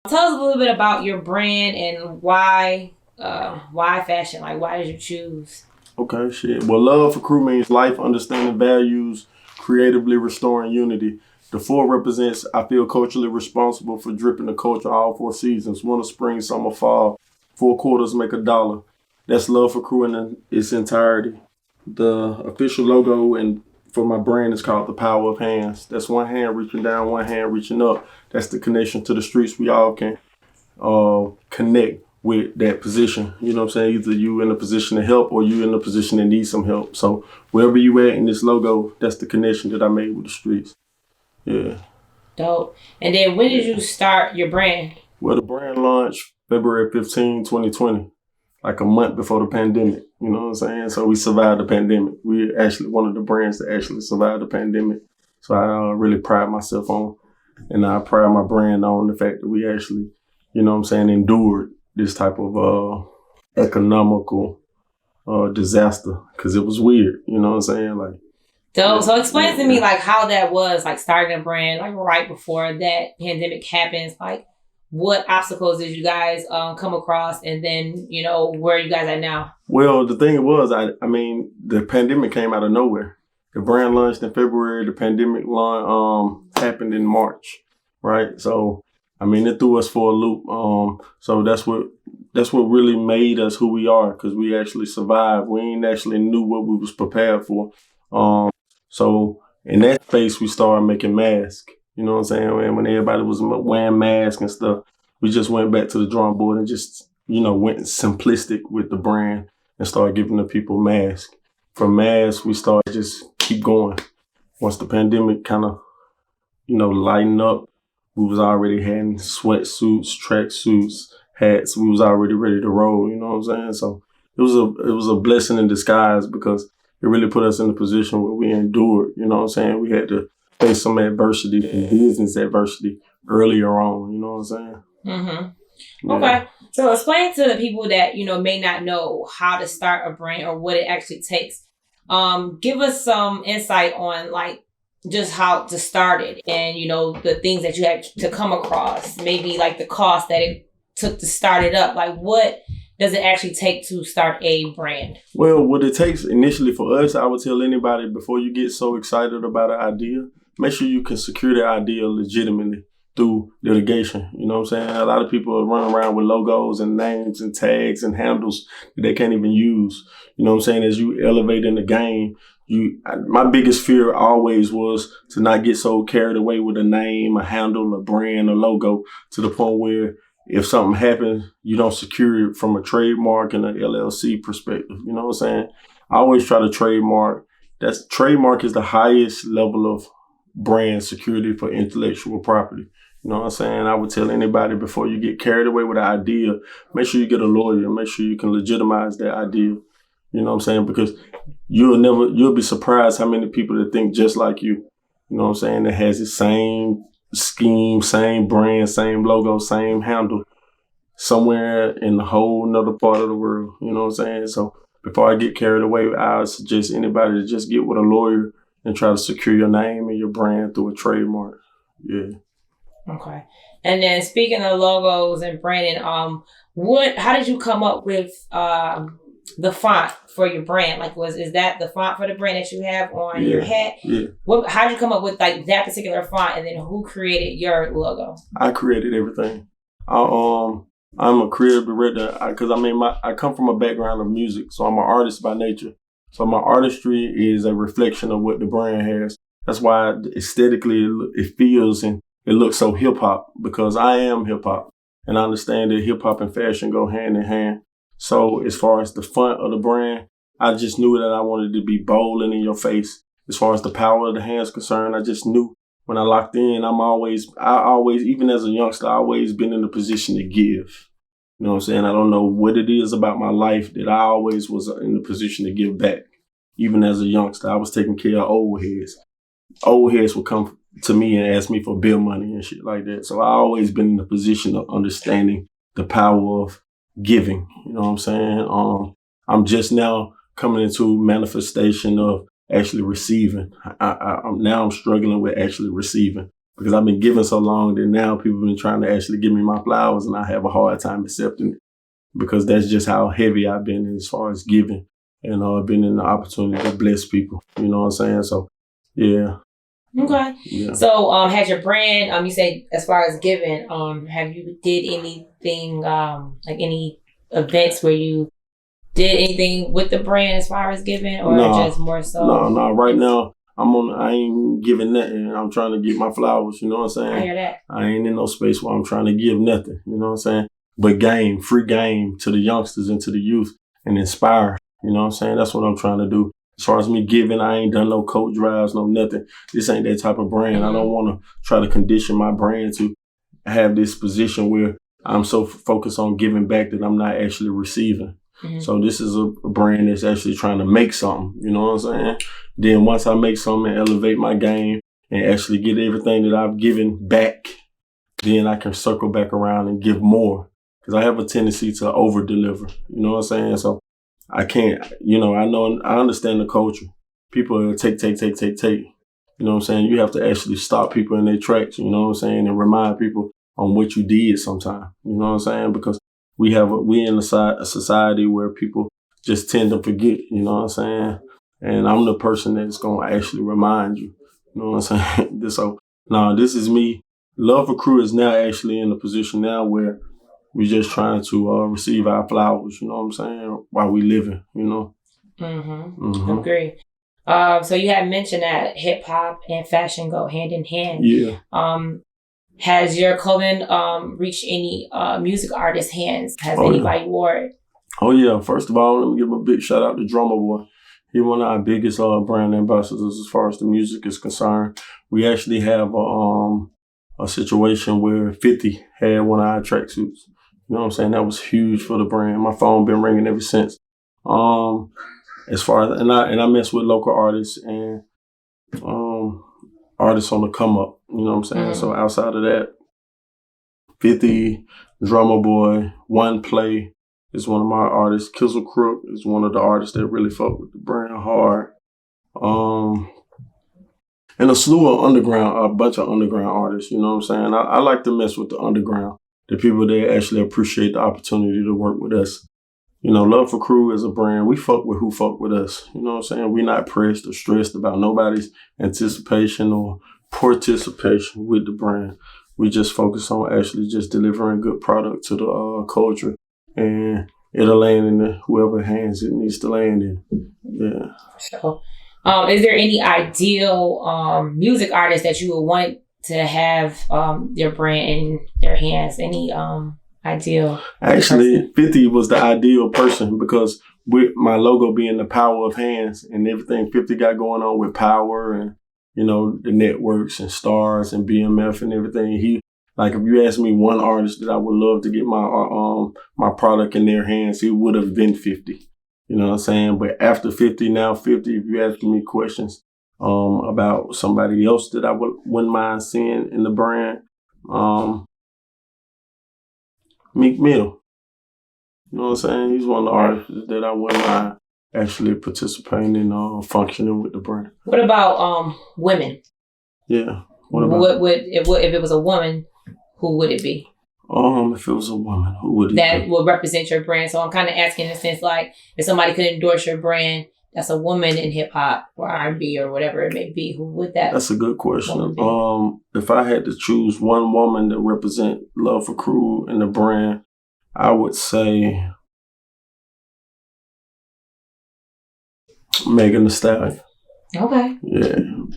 Tell us a little bit about your brand and why fashion? Like, why did you choose? Okay, shit. Well, love for Cru means life, understanding values, creatively restoring unity. The 4 represents, I feel culturally responsible for dripping the culture all 4 seasons. Winter, spring, summer, fall. 4 quarters make $1. That's love for Cru in its entirety. The official logo and for my brand is called the power of hands. That's one hand reaching down, one hand reaching up. That's the connection to the streets. We all can connect with that position. You know what I'm saying? Either you in a position to help or you in a position to need some help. So wherever you at in this logo, that's the connection that I made with the streets. Yeah. Dope. And then when did you start your brand? Well, the brand launched February 15, 2020, like a month before the pandemic. You know what I'm saying? So we survived the pandemic. We actually one of the brands that actually survived the pandemic. So I really pride myself on, and I pride my brand on the fact that we actually, you know what I'm saying, endured this type of economical disaster, because it was weird. You know what I'm saying? Like, Dope. So explain to me like how that was, like starting a brand like right before that pandemic happens. Like, what obstacles did you guys come across, and then where are you guys at now? Well, the thing was, I mean, the pandemic came out of nowhere. The brand launched in February. The pandemic happened in March, right? So, I mean, it threw us for a loop. So that's what really made us who we are, because we actually survived. We ain't actually knew what we was prepared for. So in that space, we started making masks. You know what I'm saying? When everybody was wearing masks and stuff, we just went back to the drawing board and just, went simplistic with the brand and started giving the people masks. From masks, we started just keep going. Once the pandemic kind of, lightened up, we was already having sweatsuits, tracksuits, hats. We was already ready to roll. You know what I'm saying? So it was a blessing in disguise, because it really put us in a position where we endured. You know what I'm saying? We had to face some adversity and business adversity earlier on. You know what I'm saying? Mm-hmm. Yeah. Okay. So explain to the people that, may not know how to start a brand or what it actually takes. Give us some insight on like just how to start it and, the things that you had to come across, maybe like the cost that it took to start it up. Like, what does it actually take to start a brand? Well, what it takes initially for us, I would tell anybody, before you get so excited about an idea, make sure you can secure the idea legitimately through litigation. You know what I'm saying? A lot of people run around with logos and names and tags and handles that they can't even use. You know what I'm saying? As you elevate in the game, my biggest fear always was to not get so carried away with a name, a handle, a brand, a logo, to the point where if something happens, you don't secure it from a trademark and an LLC perspective. You know what I'm saying? I always try to trademark. Trademark is the highest level of brand security for intellectual property. You know what I'm saying? I would tell anybody, before you get carried away with an idea, make sure you get a lawyer. Make sure you can legitimize that idea. You know what I'm saying? Because you'll be surprised how many people that think just like you. You know what I'm saying? That has the same scheme, same brand, same logo, same handle, somewhere in a whole nother part of the world. You know what I'm saying? So before I get carried away, I would suggest anybody to just get with a lawyer and try to secure your name and your brand through a trademark. Yeah. Okay. And then speaking of logos and branding, how did you come up with the font for your brand? Like, is that the font for the brand that you have on your hat? Yeah. How did you come up with like that particular font, and then who created your logo? I created everything. I'm a creative director because I come from a background of music, so I'm an artist by nature. So my artistry is a reflection of what the brand has. That's why aesthetically it feels and it looks so hip hop, because I am hip hop, and I understand that hip hop and fashion go hand in hand. So as far as the font of the brand, I just knew that I wanted to be bold and in your face. As far as the power of the hands concerned, I just knew when I locked in, I always, even as a youngster, I always been in a position to give. You know what I'm saying? I don't know what it is about my life that I always was in a position to give back. Even as a youngster, I was taking care of old heads. Old heads would come to me and ask me for bill money and shit like that. So I always been in a position of understanding the power of giving. You know what I'm saying? I'm just now coming into manifestation of actually receiving. I'm struggling with actually receiving. because I've been giving so long that now people have been trying to actually give me my flowers, and I have a hard time accepting it because that's just how heavy I've been as far as giving, and been in the opportunity to bless people. You know what I'm saying? So, yeah. Okay. Yeah. So, has your brand, you said as far as giving, have you did anything, like any events where you did anything with the brand as far as giving, or just more so? No. Right now, I ain't giving nothing. I'm trying to get my flowers. You know what I'm saying? I hear that. I ain't in no space where I'm trying to give nothing. You know what I'm saying? But free game to the youngsters and to the youth and inspire. You know what I'm saying? That's what I'm trying to do. As far as me giving, I ain't done no coat drives, no nothing. This ain't that type of brand. I don't want to try to condition my brand to have this position where I'm so focused on giving back that I'm not actually receiving. Mm-hmm. So this is a brand that's actually trying to make something. You know what I'm saying? Then once I make something and elevate my game and actually get everything that I've given back, then I can circle back around and give more. Because I have a tendency to over-deliver. You know what I'm saying? So I can't, I understand the culture. People take. You know what I'm saying? You have to actually stop people in their tracks, you know what I'm saying? And remind people on what you did sometime. You know what I'm saying? Because we in a society where people just tend to forget, you know what I'm saying? And I'm the person that's going to actually remind you. You know what I'm saying? So, this is me. Love for Cru is now actually in a position now where we're just trying to receive our flowers, you know what I'm saying, while we living, you know. Agree. So you had mentioned that hip hop and fashion go hand in hand. Yeah. Has your clothing reached any music artists' hands? Has anybody wore it? Oh yeah. First of all, let me give a big shout out to Drummer Boy. He's one of our biggest brand ambassadors as far as the music is concerned. We actually have a situation where 50 had one of our tracksuits. You know what I'm saying? That was huge for the brand. My phone been ringing ever since. As far as, and I mess with local artists and artists on the come up. You know what I'm saying? Mm-hmm. So outside of that, 50, Drummer Boy, One Play is one of my artists. Kizzle Crook is one of the artists that really fuck with the brand hard. And a slew of a bunch of underground artists. You know what I'm saying? I like to mess with the underground. The people that actually appreciate the opportunity to work with us. You know, Love for Cru is a brand. We fuck with who fuck with us. You know what I'm saying? We're not pressed or stressed about nobody's anticipation or participation with the brand. We just focus on actually just delivering good product to the culture. And it'll land in whoever hands it needs to land in. Yeah. So, is there any ideal music artist that you would want to have their brand in their hands? Any ideal? Actually, 50 was the ideal person because with my logo being the power of hands and everything 50 got going on with power and, you know, the networks and stars and BMF and everything. Like if you ask me one artist that I would love to get my product in their hands, he would have been 50. You know what I'm saying? But after 50, now 50, if you ask me questions about somebody else that I wouldn't mind seeing in the brand, Meek Mill. You know what I'm saying? He's one of the artists that I wouldn't mind actually participating in functioning with the brand. What about women? Yeah. What if it was a woman, who would it be? If it was a woman, who would it be? That would represent your brand. So I'm kind of asking in a sense like if somebody could endorse your brand that's a woman in hip hop or R&B or whatever it may be, who would that? That's a good question. If I had to choose one woman to represent Love for Cru and the brand, I would say Megan Thee Stallion. Okay.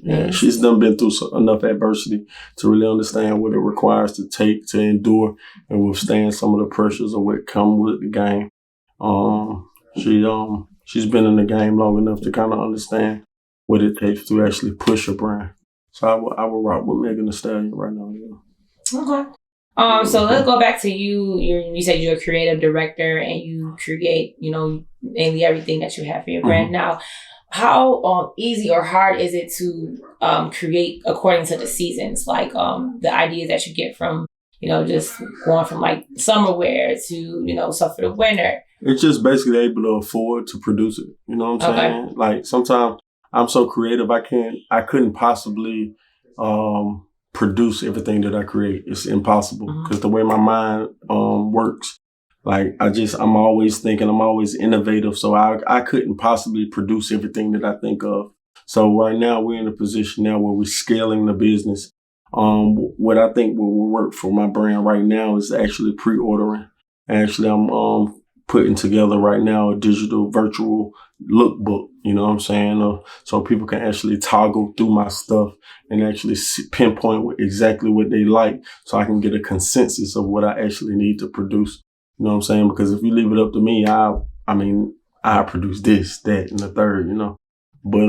Yeah. She's been through enough adversity to really understand what it requires to take to endure and withstand some of the pressures of what come with the game. She's been in the game long enough to kind of understand what it takes to actually push a brand. So I would rock with Megan Thee Stallion right now. Yeah. Okay. So let's go back to you. You said you're a creative director and you create, mainly everything that you have for your brand. Mm-hmm. Now, how easy or hard is it to create according to the seasons? Like the ideas that you get from, just going from like summer wear to, stuff for the winter. It's just basically able to afford to produce it. You know what I'm saying? Like sometimes I'm so creative, I couldn't possibly produce everything that I create. It's impossible because the way my mind works, like I'm always thinking, I'm always innovative. So I couldn't possibly produce everything that I think of. So right now we're in a position now where we're scaling the business. What I think will work for my brand right now is actually pre-ordering. Actually, I'm putting together right now a digital virtual lookbook, you know what I'm saying? So people can actually toggle through my stuff and actually pinpoint exactly what they like so I can get a consensus of what I actually need to produce. You know what I'm saying? Because if you leave it up to me, I produce this, that, and the third, you know. But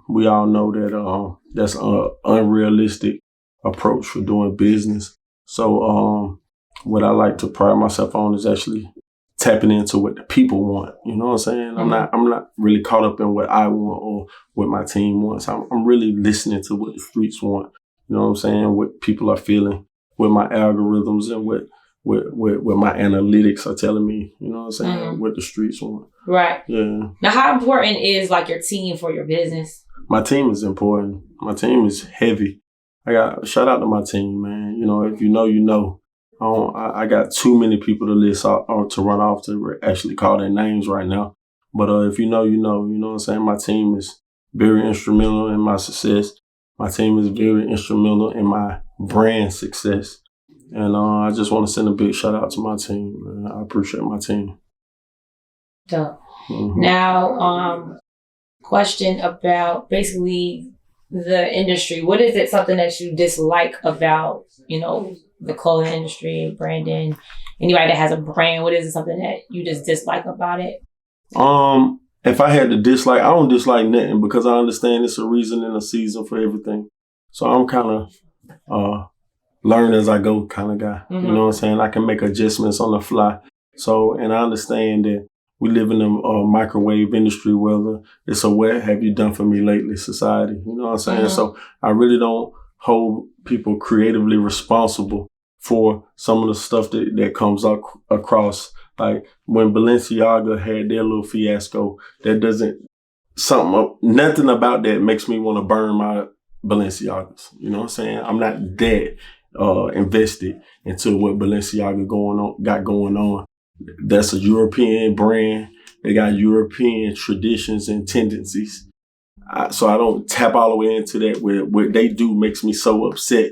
we all know that that's an unrealistic approach for doing business. So what I like to pride myself on is actually tapping into what the people want. You know what I'm saying? I'm not really caught up in what I want or what my team wants. I'm really listening to what the streets want. You know what I'm saying? What people are feeling, what my algorithms and what my analytics are telling me. You know what I'm saying? What the streets want. Right. Yeah. Now, how important is like your team for your business? My team is important. My team is heavy. Shout out to my team, man. You know, if you know, you know. I got too many people to list or to run off to actually call their names right now. But if you know, you know. You know what I'm saying? My team is very instrumental in my success. My team is very instrumental in my brand success. And I just want to send a big shout out to my team, man. I appreciate my team. Dope. Now, question about basically the industry. What is it something that you dislike about, you know, the clothing industry, branding, anybody that has a brand? What is it something that you just dislike about it? If I had to dislike, I don't dislike nothing because I understand it's a reason and a season for everything. So I'm kind of learn as I go kind of guy. You know what I'm saying? I can make adjustments on the fly. So, and I understand that we live in a microwave industry, whether it's a what have you done for me lately society. You know what I'm saying? So I really don't hold people creatively responsible for some of the stuff that comes up across. Like when Balenciaga had their little fiasco, nothing about that makes me want to burn my Balenciagas. You know what I'm saying? I'm not that invested into what Balenciaga got going on. That's a European brand. They got European traditions and tendencies. So I don't tap all the way into that. What they do makes me so upset.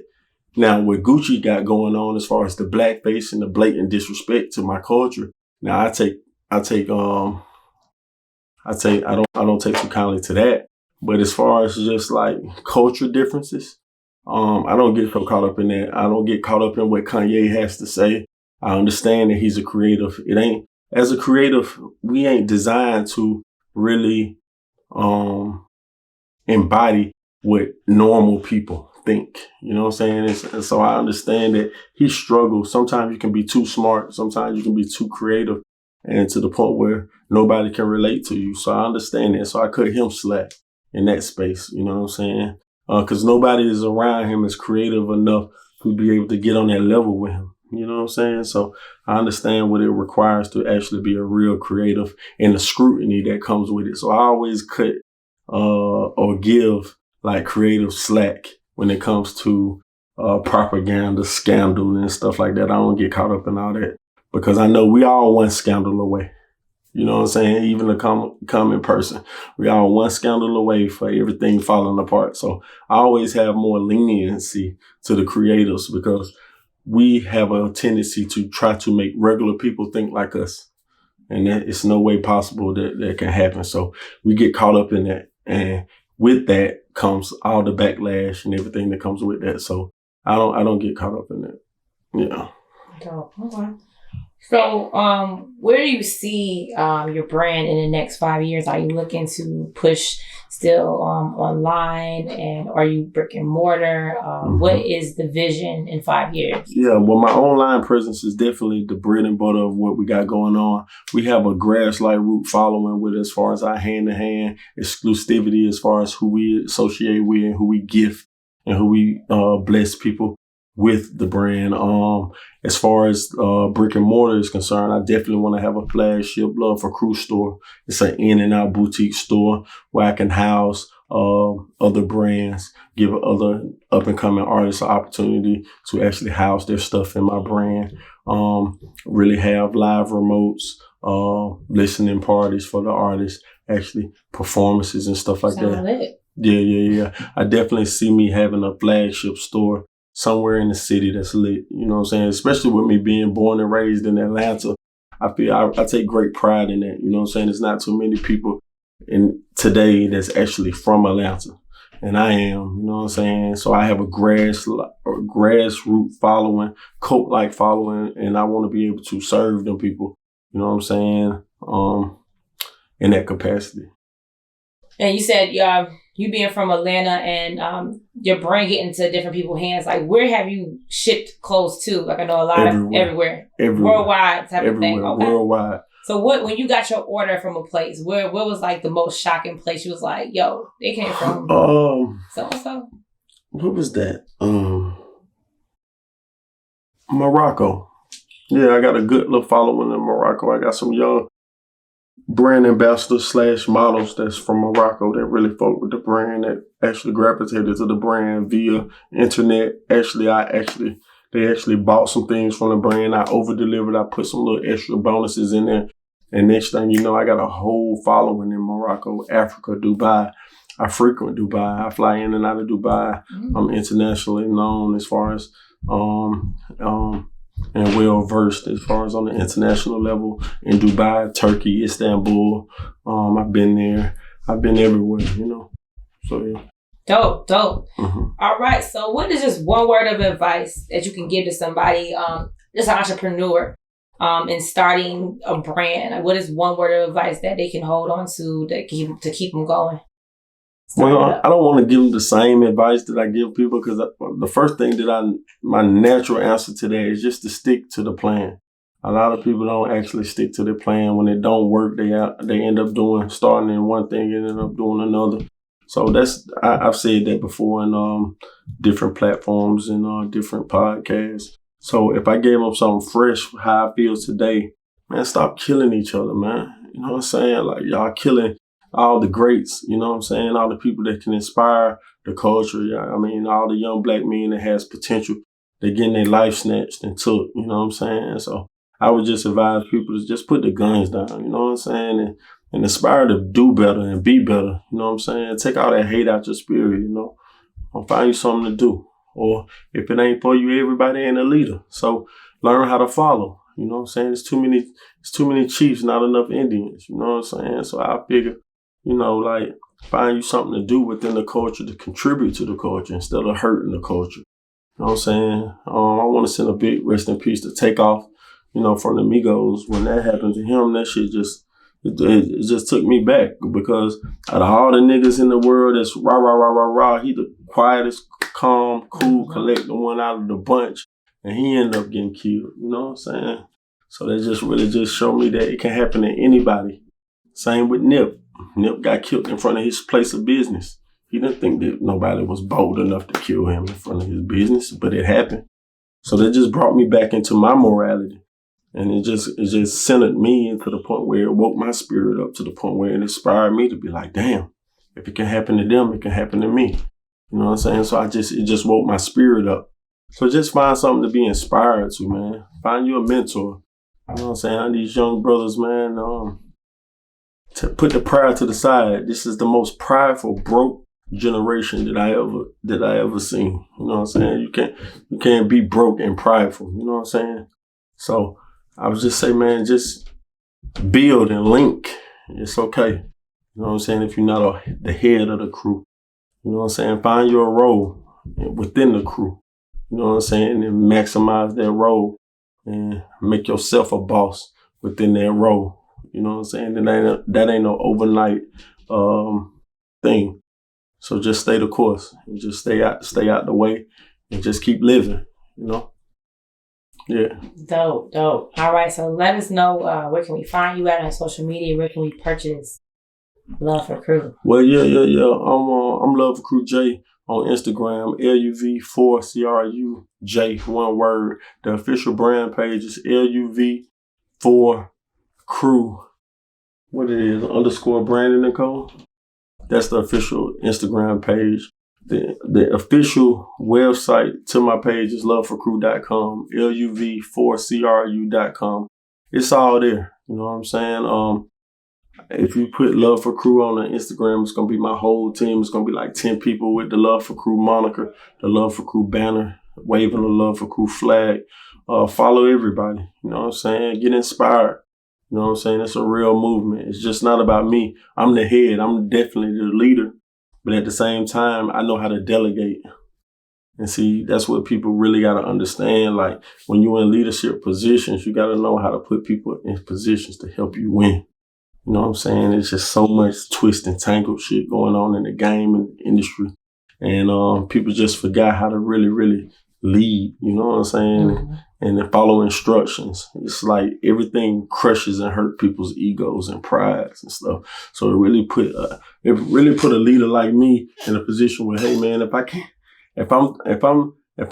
Now, what Gucci got going on as far as the blackface and the blatant disrespect to my culture. Now, I don't take too kindly to that. But as far as just like culture differences, I don't get so caught up in that. I don't get caught up in what Kanye has to say. I understand that he's a creative. As a creative, we ain't designed to really embody what normal people think. You know what I'm saying? And so I understand that he struggles. Sometimes you can be too smart. Sometimes you can be too creative, and to the point where nobody can relate to you. So I understand that. So I cut him slack in that space. You know what I'm saying? Because nobody is around him as creative enough to be able to get on that level with him. You know what I'm saying? So I understand what it requires to actually be a real creative and the scrutiny that comes with it. So I always cut or give like creative slack when it comes to propaganda, scandal, and stuff like that. I don't get caught up in all that because I know we all one scandal away. You know what I'm saying? Even a common person. We all one scandal away for everything falling apart. So I always have more leniency to the creatives because we have a tendency to try to make regular people think like us. And that it's no way possible that can happen. So we get caught up in that. And with that comes all the backlash and everything that comes with that. So I don't get caught up in that. Yeah. Okay. So, where do you see your brand in the next 5 years? Are you looking to push still online, and are you brick and mortar? What is the vision in 5 years? Yeah, well, my online presence is definitely the bread and butter of what we got going on. We have a grass-like root following with as far as our hand-to-hand exclusivity, as far as who we associate with and who we gift and who we bless people with the brand. As far as brick and mortar is concerned, I definitely want to have a flagship Love for Cru store. It's an in and out boutique store where I can house other brands, give other up-and-coming artists an opportunity to actually house their stuff in my brand. Really have live remotes, listening parties for the artists, actually performances and stuff like that. Lit. Yeah. I definitely see me having a flagship store somewhere in the city that's lit. You know what I'm saying? Especially with me being born and raised in Atlanta. I feel I take great pride in that. You know what I'm saying? There's not too many people in today that's actually from Atlanta. And I am, you know what I'm saying? So I have a grassroots following, cult-like following, and I want to be able to serve them people, you know what I'm saying, in that capacity. And you said you being from Atlanta and your brand getting to different people's hands, like where have you shipped clothes to? Like I know a lot everywhere. Worldwide type of thing. Okay. Worldwide. So when you got your order from a place, where was like the most shocking place? You was like, yo, they came from so-and-so. What was that? Morocco. Yeah, I got a good little following in Morocco. I got some young brand ambassadors / models that's from Morocco that really folk with the brand, that actually gravitated to the brand via internet. They actually bought some things from the brand. I over-delivered. I put some little extra bonuses in there. And next thing you know, I got a whole following in Morocco, Africa, Dubai. I frequent Dubai. I fly in and out of Dubai. Mm-hmm. I'm internationally known as far as, and well-versed as far as on the international level in Dubai, Turkey, Istanbul. I've been there. I've been everywhere, you know. So, yeah. Dope. Mm-hmm. All right. So what is just one word of advice that you can give to somebody, just an entrepreneur, in starting a brand? Like, what is one word of advice that they can hold on to to keep them going? Well, I don't want to give them the same advice that I give people, because the first thing my natural answer to that is just to stick to the plan. A lot of people don't actually stick to their plan. When it don't work, they end up starting in one thing and end up doing another. So I've said that before in different platforms and different podcasts. So if I gave them something fresh, how I feel today, man, stop killing each other, man. You know what I'm saying? Like, y'all killing all the greats, you know what I'm saying? All the people that can inspire the culture. I mean, all the young black men that has potential, they're getting their life snatched and took, you know what I'm saying? So I would just advise people to just put the guns down, you know what I'm saying? And aspire to do better and be better, you know what I'm saying? Take all that hate out your spirit, you know? Or find you something to do. Or if it ain't for you, everybody ain't a leader. So learn how to follow, you know what I'm saying? It's too many chiefs, not enough Indians, you know what I'm saying? So I figure, you know, like, find you something to do within the culture to contribute to the culture instead of hurting the culture. You know what I'm saying? I want to send a big rest in peace to Takeoff, you know, from the Migos. When that happened to him, that shit it just took me back, because out of all the niggas in the world that's rah, he the quietest, calm, cool, collected one out of the bunch, and he ended up getting killed. You know what I'm saying? So that just really just showed me that it can happen to anybody. Same with Nip. Nip got killed in front of his place of business. He didn't think that nobody was bold enough to kill him in front of his business, but it happened. So that just brought me back into my morality. And it just centered me into the point where it woke my spirit up to the point where it inspired me to be like, damn, if it can happen to them, it can happen to me. You know what I'm saying? So it just woke my spirit up. So just find something to be inspired to, man. Find you a mentor. You know what I'm saying? These young brothers, man, to put the pride to the side. This is the most prideful, broke generation that I ever seen. You know what I'm saying? You can't be broke and prideful. You know what I'm saying? So I would just say, man, just build and link. It's okay. You know what I'm saying? If you're not the head of the crew, you know what I'm saying? Find your role within the crew. You know what I'm saying? And maximize that role and make yourself a boss within that role. You know what I'm saying? That ain't no overnight thing. So just stay the course and just stay out the way and just keep living, you know? Yeah. Dope. All right. So let us know where can we find you at on social media? Where can we purchase Love for Cru? Well, yeah. I'm Love for Cru Jay on Instagram. LUV4 CRUJ, one word. The official brand page is LUV4 Cru. What it is? _ Brandon & Co. That's the official Instagram page. The official website to my page is loveforcru.com, LUV4CRU.com. It's all there. You know what I'm saying? If you put Love for Cru on the Instagram, it's going to be my whole team. It's going to be like 10 people with the Love for Cru moniker, the Love for Cru banner, waving the Love for Cru flag. Follow everybody. You know what I'm saying? Get inspired. You know what I'm saying? It's a real movement. It's just not about me. I'm the head. I'm definitely the leader. But at the same time, I know how to delegate. And see, that's what people really got to understand. Like, when you're in leadership positions, you got to know how to put people in positions to help you win. You know what I'm saying? It's just so much twist and tangled shit going on in the game and industry. And people just forgot how to really, really lead. You know what I'm saying? Mm-hmm. And then follow instructions. It's like everything crushes and hurt people's egos and prides and stuff. So it really put a leader like me in a position where, hey man, if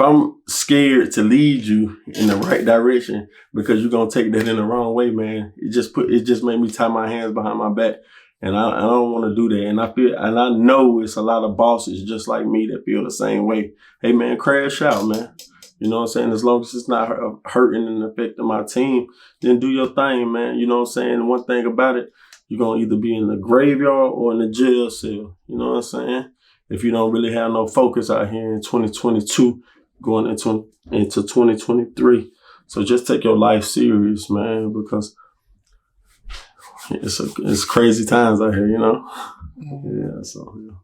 I'm scared to lead you in the right direction because you're gonna take that in the wrong way, man, it just made me tie my hands behind my back. And I don't want to do that. And I know it's a lot of bosses just like me that feel the same way. Hey man, crash out, man. You know what I'm saying? As long as it's not hurting and affecting my team, then do your thing, man. You know what I'm saying? And one thing about it, you're going to either be in the graveyard or in the jail cell. You know what I'm saying? If you don't really have no focus out here in 2022, going into 2023. So just take your life serious, man, because it's crazy times out here, you know? Yeah, so, yeah.